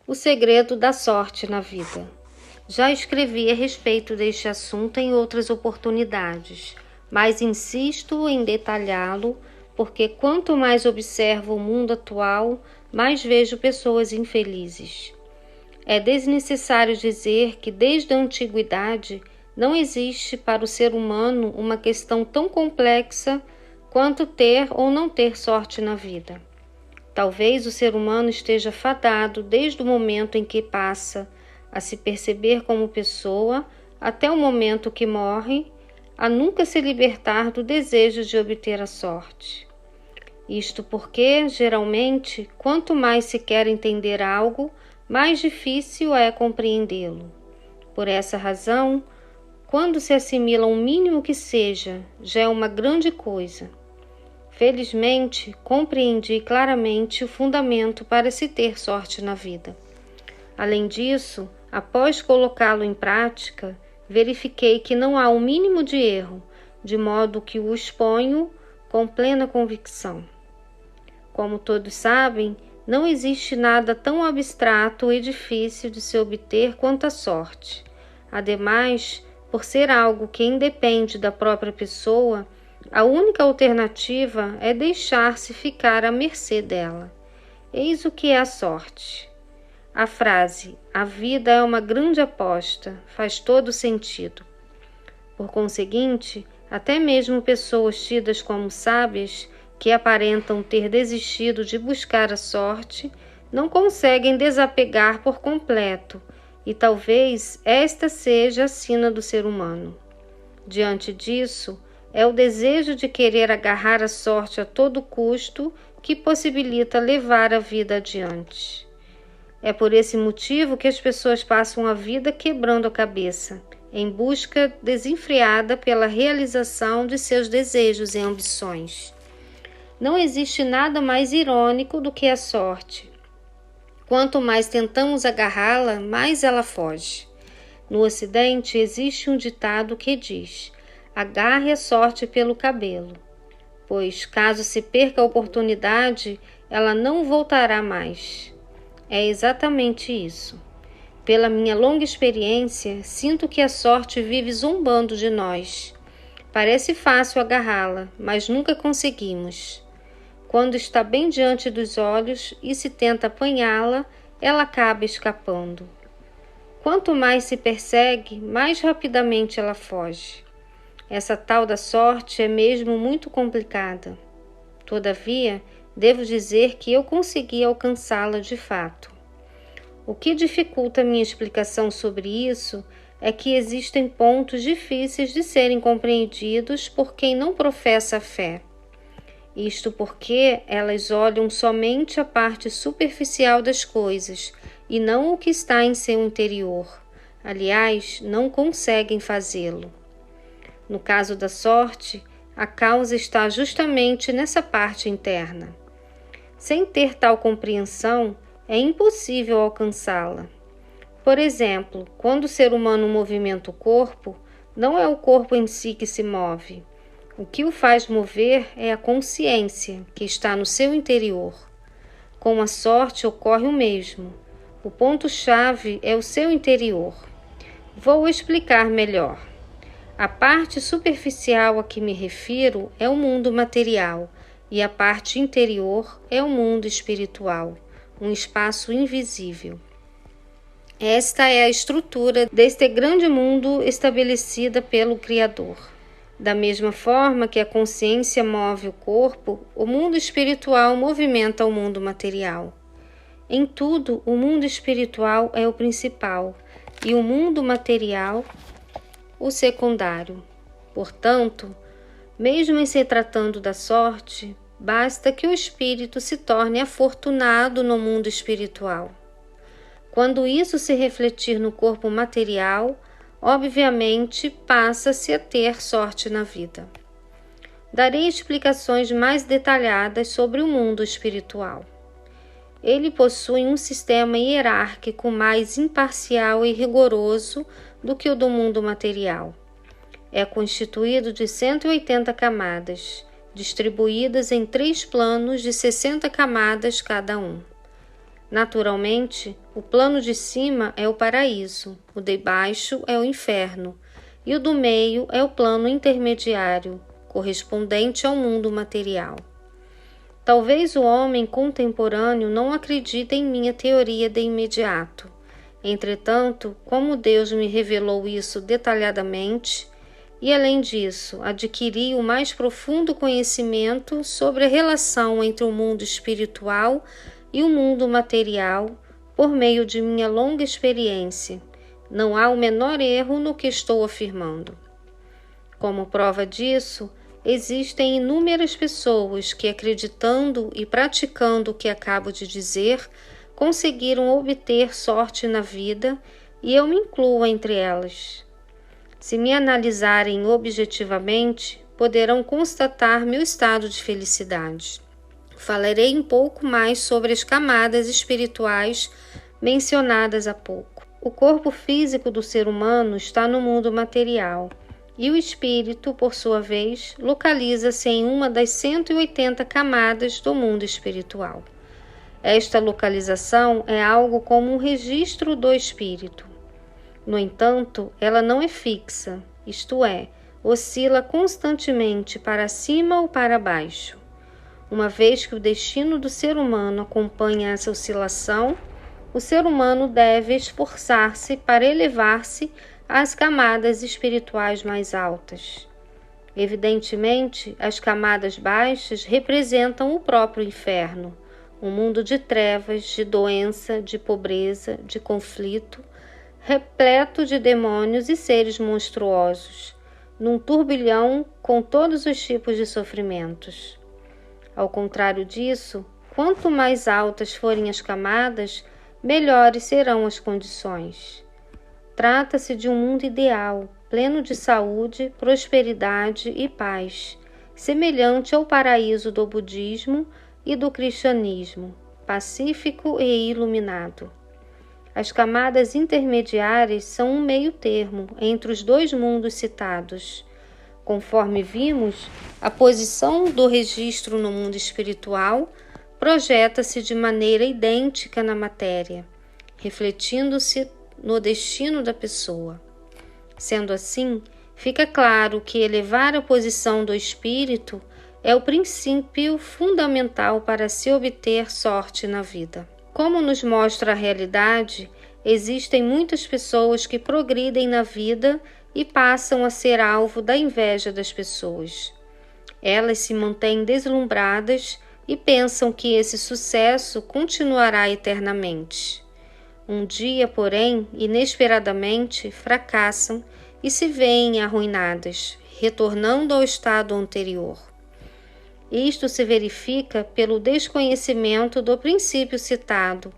O segredo da sorte na vida. Já escrevi a respeito deste assunto em outras oportunidades, mas insisto em detalhá-lo porque quanto mais observo o mundo atual, mais vejo pessoas infelizes. É desnecessário dizer que desde a antiguidade não existe para o ser humano uma questão tão complexa quanto ter ou não ter sorte na vida. Talvez o ser humano esteja fadado desde o momento em que passa a se perceber como pessoa até o momento que morre, a nunca se libertar do desejo de obter a sorte. Isto porque, geralmente, quanto mais se quer entender algo, mais difícil é compreendê-lo. Por essa razão, quando se assimila um mínimo que seja, já é uma grande coisa. Felizmente, compreendi claramente o fundamento para se ter sorte na vida. Além disso, após colocá-lo em prática, verifiquei que não há um mínimo de erro, de modo que o exponho com plena convicção. Como todos sabem, não existe nada tão abstrato e difícil de se obter quanto a sorte. Ademais, por ser algo que independe da própria pessoa, a única alternativa é deixar-se ficar à mercê dela. Eis o que é a sorte. A frase, a vida é uma grande aposta, faz todo sentido. Por conseguinte, até mesmo pessoas tidas como sábias, que aparentam ter desistido de buscar a sorte, não conseguem desapegar por completo, e talvez esta seja a sina do ser humano. Diante disso, é o desejo de querer agarrar a sorte a todo custo que possibilita levar a vida adiante. É por esse motivo que as pessoas passam a vida quebrando a cabeça, em busca desenfreada pela realização de seus desejos e ambições. Não existe nada mais irônico do que a sorte. Quanto mais tentamos agarrá-la, mais ela foge. No Ocidente existe um ditado que diz: agarre a sorte pelo cabelo, pois caso se perca a oportunidade, ela não voltará mais. É exatamente isso. Pela minha longa experiência, sinto que a sorte vive zombando de nós. Parece fácil agarrá-la, mas nunca conseguimos. Quando está bem diante dos olhos e se tenta apanhá-la, ela acaba escapando. Quanto mais se persegue, mais rapidamente ela foge. Essa tal da sorte é mesmo muito complicada. Todavia, devo dizer que eu consegui alcançá-la de fato. O que dificulta minha explicação sobre isso é que existem pontos difíceis de serem compreendidos por quem não professa a fé. Isto porque elas olham somente a parte superficial das coisas e não o que está em seu interior. Aliás, não conseguem fazê-lo. No caso da sorte, a causa está justamente nessa parte interna. Sem ter tal compreensão, é impossível alcançá-la. Por exemplo, quando o ser humano movimenta o corpo, não é o corpo em si que se move. O que o faz mover é a consciência que está no seu interior. Com a sorte ocorre o mesmo. O ponto-chave é o seu interior. Vou explicar melhor. A parte superficial a que me refiro é o mundo material e a parte interior é o mundo espiritual, um espaço invisível. Esta é a estrutura deste grande mundo estabelecida pelo Criador. Da mesma forma que a consciência move o corpo, o mundo espiritual movimenta o mundo material. Em tudo, o mundo espiritual é o principal e o mundo material o secundário. Portanto, mesmo em se tratando da sorte, basta que o espírito se torne afortunado no mundo espiritual. Quando isso se refletir no corpo material, obviamente passa-se a ter sorte na vida. Darei explicações mais detalhadas sobre o mundo espiritual. Ele possui um sistema hierárquico mais imparcial e rigoroso do que o do mundo material. É constituído de 180 camadas, distribuídas em 3 planos de 60 camadas cada um. Naturalmente, o plano de cima é o paraíso, o de baixo é o inferno, e o do meio é o plano intermediário, correspondente ao mundo material. Talvez o homem contemporâneo não acredite em minha teoria de imediato. Entretanto, como Deus me revelou isso detalhadamente, e além disso, adquiri o mais profundo conhecimento sobre a relação entre o mundo espiritual e o mundo material por meio de minha longa experiência, não há o menor erro no que estou afirmando. Como prova disso, existem inúmeras pessoas que, acreditando e praticando o que acabo de dizer, conseguiram obter sorte na vida, e eu me incluo entre elas. Se me analisarem objetivamente, poderão constatar meu estado de felicidade. Falarei um pouco mais sobre as camadas espirituais mencionadas há pouco. O corpo físico do ser humano está no mundo material, e o espírito, por sua vez, localiza-se em uma das 180 camadas do mundo espiritual. Esta localização é algo como um registro do espírito. No entanto, ela não é fixa, isto é, oscila constantemente para cima ou para baixo. Uma vez que o destino do ser humano acompanha essa oscilação, o ser humano deve esforçar-se para elevar-se às camadas espirituais mais altas. Evidentemente, as camadas baixas representam o próprio inferno, um mundo de trevas, de doença, de pobreza, de conflito, repleto de demônios e seres monstruosos, num turbilhão com todos os tipos de sofrimentos. Ao contrário disso, quanto mais altas forem as camadas, melhores serão as condições. Trata-se de um mundo ideal, pleno de saúde, prosperidade e paz, semelhante ao paraíso do budismo e do cristianismo, pacífico e iluminado. As camadas intermediárias são um meio termo entre os dois mundos citados. Conforme vimos, a posição do registro no mundo espiritual projeta-se de maneira idêntica na matéria, refletindo-se no destino da pessoa. Sendo assim, fica claro que elevar a posição do espírito é o princípio fundamental para se obter sorte na vida. Como nos mostra a realidade, existem muitas pessoas que progridem na vida e passam a ser alvo da inveja das pessoas. Elas se mantêm deslumbradas e pensam que esse sucesso continuará eternamente. Um dia, porém, inesperadamente, fracassam e se veem arruinadas, retornando ao estado anterior. Isto se verifica pelo desconhecimento do princípio citado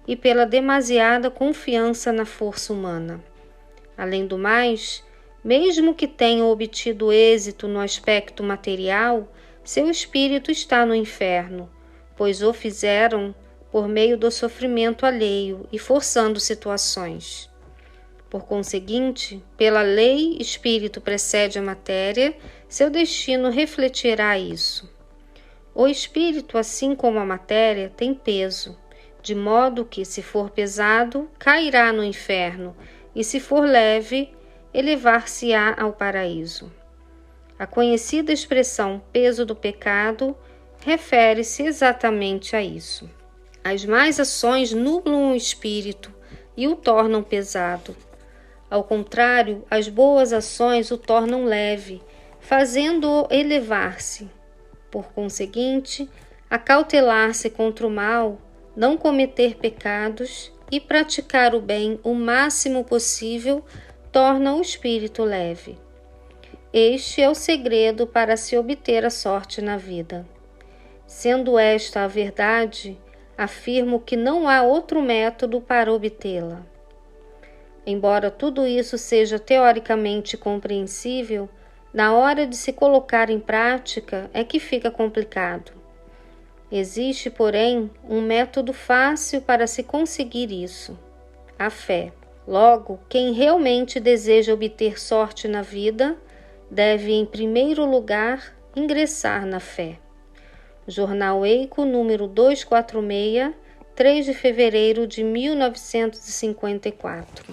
e pela demasiada confiança na força humana. Além do mais, mesmo que tenham obtido êxito no aspecto material, seu espírito está no inferno, pois o fizeram por meio do sofrimento alheio e forçando situações. Por conseguinte, pela lei, espírito precede a matéria, seu destino refletirá isso. O espírito, assim como a matéria, tem peso, de modo que, se for pesado, cairá no inferno, e se for leve, elevar-se-á ao paraíso. A conhecida expressão peso do pecado refere-se exatamente a isso. As más ações nublam o espírito e o tornam pesado. Ao contrário, as boas ações o tornam leve, fazendo-o elevar-se. Por conseguinte, acautelar-se contra o mal, não cometer pecados e praticar o bem o máximo possível torna o espírito leve. Este é o segredo para se obter a sorte na vida. Sendo esta a verdade, afirmo que não há outro método para obtê-la. Embora tudo isso seja teoricamente compreensível, na hora de se colocar em prática é que fica complicado. Existe, porém, um método fácil para se conseguir isso: a fé. Logo, quem realmente deseja obter sorte na vida deve, em primeiro lugar, ingressar na fé. Jornal Eico, número 246, 3 de fevereiro de 1954.